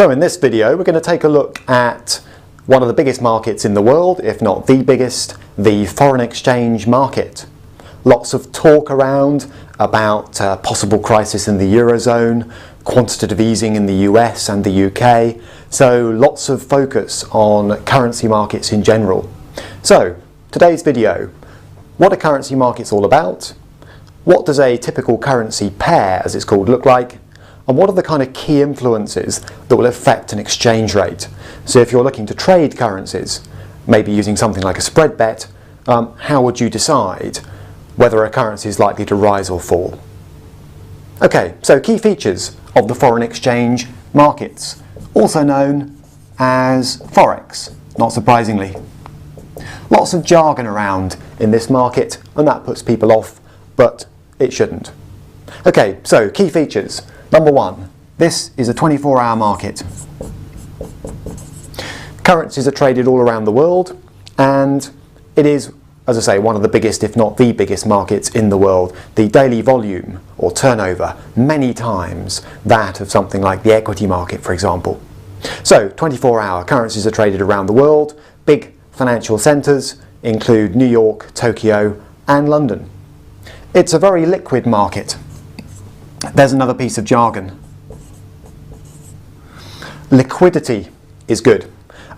So in this video we're going to take a look at one of the biggest markets in the world, if not the biggest, the foreign exchange market. Lots of talk around about possible crisis in the Eurozone, quantitative easing in the US and the UK, so lots of focus on currency markets in general. So today's video, what are currency markets all about? What does a typical currency pair, as it's called, look like? And what are the kind of key influences that will affect an exchange rate? So if you're looking to trade currencies, maybe using something like a spread bet, how would you decide whether a currency is likely to rise or fall? Okay, so key features of the foreign exchange markets, also known as Forex, not surprisingly. Lots of jargon around in this market, and that puts people off, but it shouldn't. Okay, so key features. Number one, this is a 24-hour market. Currencies are traded all around the world, and it is, as I say, one of the biggest, if not the biggest markets in the world. The daily volume or turnover, many times that of something like the equity market, for example. So 24-hour currencies are traded around the world. Big financial centres include New York, Tokyo and London. It's a very liquid market. There's another piece of jargon. Liquidity is good.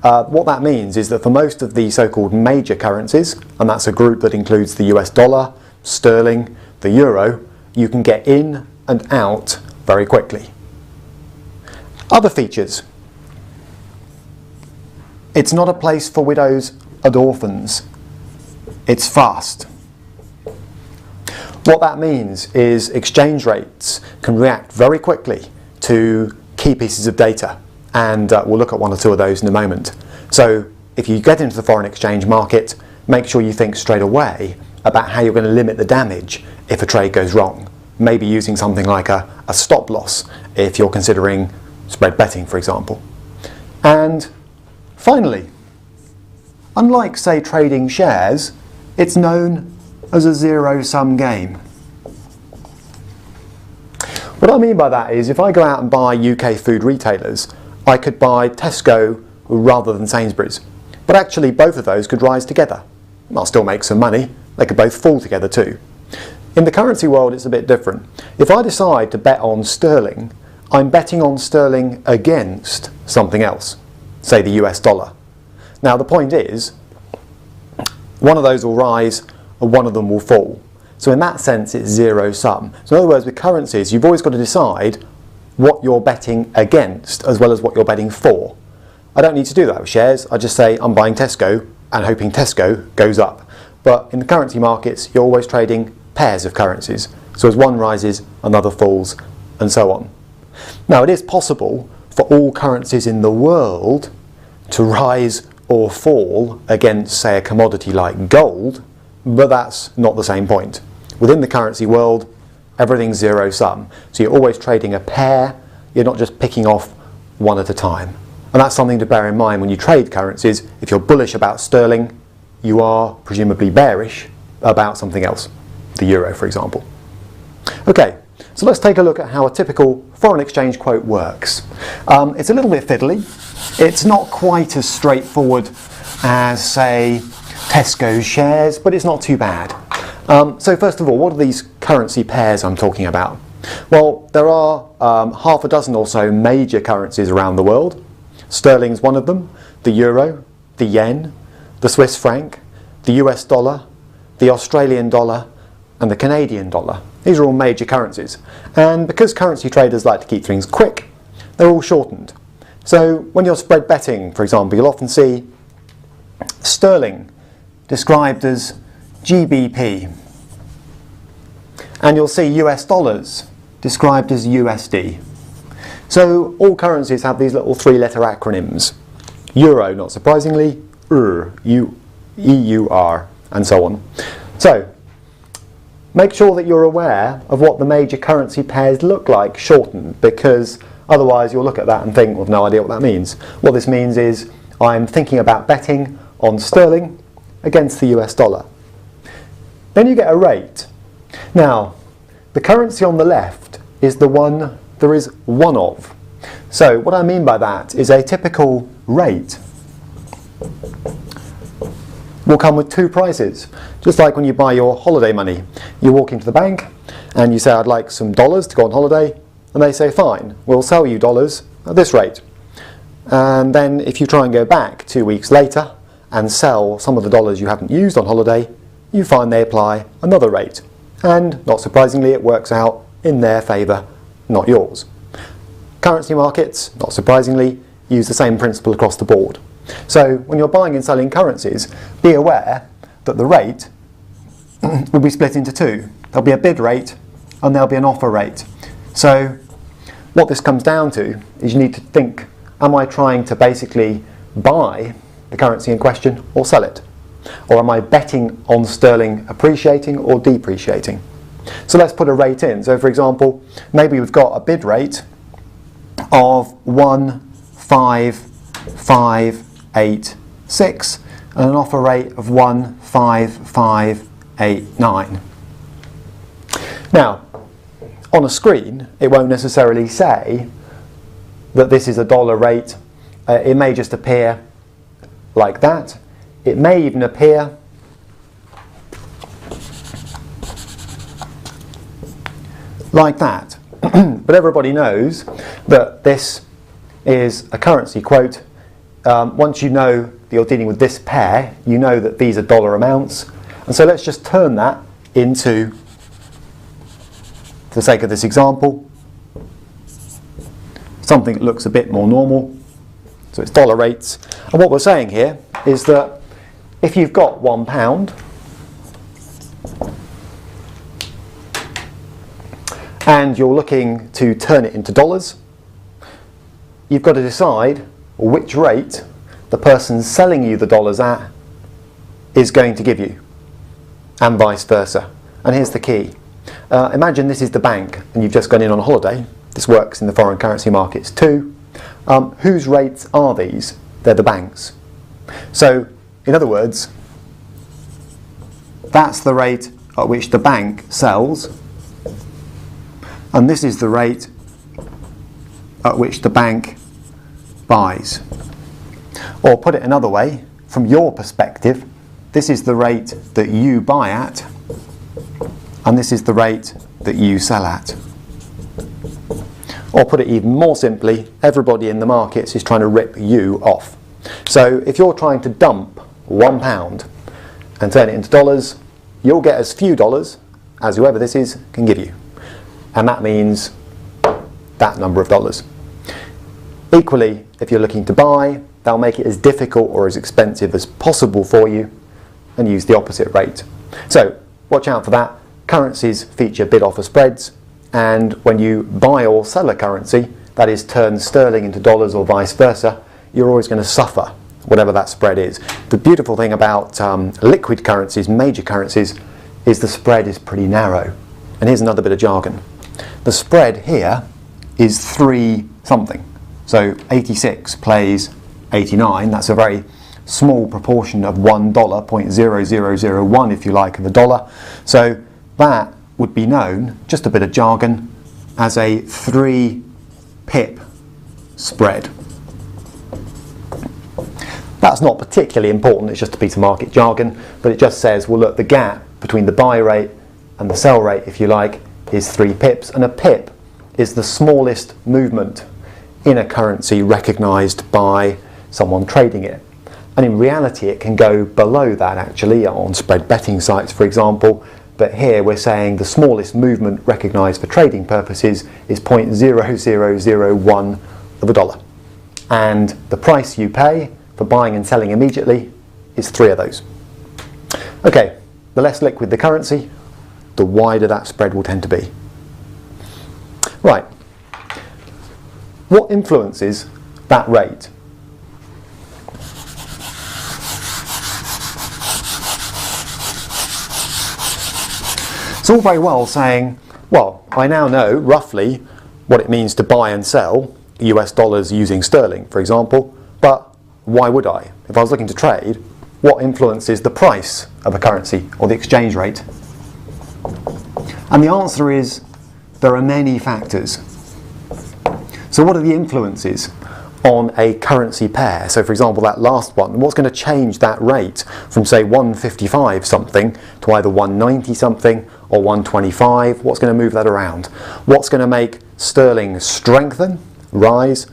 What that means is that for most of the so-called major currencies, and that's a group that includes the US dollar, sterling, the euro, you can get in and out very quickly. Other features. It's not a place for widows and orphans. It's fast. What that means is exchange rates can react very quickly to key pieces of data, and we'll look at one or two of those in a moment. So if you get into the foreign exchange market, make sure you think straight away about how you're going to limit the damage if a trade goes wrong. Maybe using something like a stop loss if you're considering spread betting, for example. And finally, unlike, say, trading shares, it's known as a zero-sum game. What I mean by that is if I go out and buy UK food retailers, I could buy Tesco rather than Sainsbury's. But actually both of those could rise together. I'll still make some money. They could both fall together too. In the currency world it's a bit different. If I decide to bet on sterling, I'm betting on sterling against something else, say the US dollar. Now the point is, one of those will rise and one of them will fall. So in that sense it's zero sum. So in other words, with currencies you've always got to decide what you're betting against as well as what you're betting for. I don't need to do that with shares. I just say I'm buying Tesco and hoping Tesco goes up. But in the currency markets you're always trading pairs of currencies. So as one rises, another falls, and so on. Now it is possible for all currencies in the world to rise or fall against, say, a commodity like gold, but that's not the same point. Within the currency world, everything's zero sum. So you're always trading a pair, you're not just picking off one at a time. And that's something to bear in mind when you trade currencies. If you're bullish about sterling, you are presumably bearish about something else, the euro, for example. Okay, so let's take a look at how a typical foreign exchange quote works. It's a little bit fiddly. It's not quite as straightforward as, say, Tesco's shares, but it's not too bad. So first of all, what are these currency pairs I'm talking about? Well, there are half a dozen or so major currencies around the world. Sterling's one of them, the euro, the yen, the Swiss franc, the US dollar, the Australian dollar, and the Canadian dollar. These are all major currencies. And because currency traders like to keep things quick, they're all shortened. So when you're spread betting, for example, you'll often see sterling described as GBP, and you'll see US dollars described as USD. So all currencies have these little three-letter acronyms. Euro, not surprisingly, EUR, and so on. So make sure that you're aware of what the major currency pairs look like shortened, because otherwise you'll look at that and think, well, I've no idea what that means. What this means is I'm thinking about betting on sterling against the US dollar. Then you get a rate. Now, the currency on the left is the one there is one of. So what I mean by that is a typical rate will come with two prices. Just like when you buy your holiday money. You walk into the bank and you say, I'd like some dollars to go on holiday, and they say, fine, we'll sell you dollars at this rate. And then if you try and go back 2 weeks later and sell some of the dollars you haven't used on holiday, you find they apply another rate. And not surprisingly, it works out in their favour, not yours. Currency markets, not surprisingly, use the same principle across the board. So when you're buying and selling currencies, be aware that the rate will be split into two. There'll be a bid rate and there'll be an offer rate. So what this comes down to is you need to think, am I trying to basically buy the currency in question or sell it? Or am I betting on sterling appreciating or depreciating? So let's put a rate in. So for example, maybe we've got a bid rate of 15586 and an offer rate of 15589. Now, on a screen, it won't necessarily say that this is a dollar rate. It may just appear like that. It may even appear like that. But everybody knows that this is a currency quote. Once you know that you're dealing with this pair, you know that these are dollar amounts. And so let's just turn that into, for the sake of this example, something that looks a bit more normal. So it's dollar rates. And what we're saying here is that if you've got £1 and you're looking to turn it into dollars, you've got to decide which rate the person selling you the dollars at is going to give you, and vice versa. And here's the key. Imagine this is the bank and you've just gone in on holiday. This works in the foreign currency markets too. Whose rates are these? They're the bank's. So, in other words, that's the rate at which the bank sells, and this is the rate at which the bank buys. Or put it another way, from your perspective, this is the rate that you buy at, and this is the rate that you sell at. Or put it even more simply, everybody in the markets is trying to rip you off. So if you're trying to dump £1 and turn it into dollars, you'll get as few dollars as whoever this is can give you. And that means that number of dollars. Equally, if you're looking to buy, they'll make it as difficult or as expensive as possible for you and use the opposite rate. So watch out for that. Currencies feature bid-offer spreads, and when you buy or sell a currency, that is turn sterling into dollars or vice versa, you're always going to suffer whatever that spread is. The beautiful thing about liquid currencies, major currencies, is the spread is pretty narrow. And here's another bit of jargon. The spread here is 3 something. So 86 plays 89. That's a very small proportion of $1, 0.0001 if you like, of a dollar. So that would be known, just a bit of jargon, as a 3 pip spread. That's not particularly important, it's just a piece of market jargon, but it just says, well look, the gap between the buy rate and the sell rate, if you like, is 3 pips, and a pip is the smallest movement in a currency recognised by someone trading it. And in reality it can go below that actually on spread betting sites, for example, but here we're saying the smallest movement recognised for trading purposes is 0.0001 of a dollar. And the price you pay for buying and selling immediately is 3 of those. Okay, the less liquid the currency, the wider that spread will tend to be. Right, what influences that rate? It's all very well saying, well, I now know roughly what it means to buy and sell US dollars using sterling, for example, but why would I? If I was looking to trade, what influences the price of a currency or the exchange rate? And the answer is there are many factors. So what are the influences on a currency pair? So for example, that last one, what's going to change that rate from say 155 something to either 190 something or 125? What's going to move that around? What's going to make sterling strengthen, rise,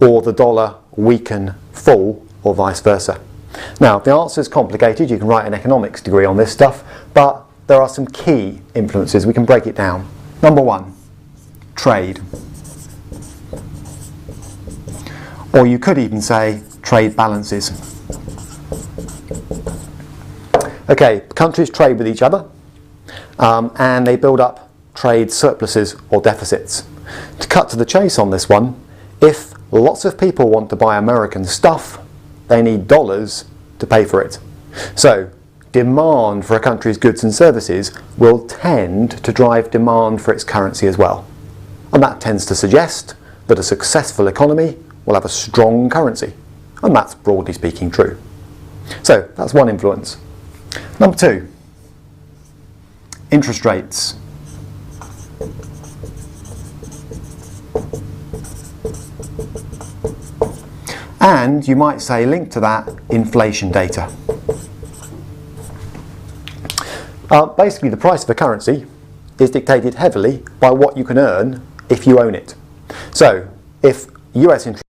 or the dollar weaken, fall, or vice versa? Now, the answer is complicated. You can write an economics degree on this stuff, but there are some key influences. We can break it down. Number one, trade. Or you could even say trade balances. Okay, countries trade with each other and they build up trade surpluses or deficits. To cut to the chase on this one, if lots of people want to buy American stuff, they need dollars to pay for it. So demand for a country's goods and services will tend to drive demand for its currency as well. And that tends to suggest that a successful economy will have a strong currency. And that's broadly speaking true. So that's one influence. Number two, interest rates. And you might say, linked to that, inflation data. Basically, the price of a currency is dictated heavily by what you can earn if you own it. So, if US interest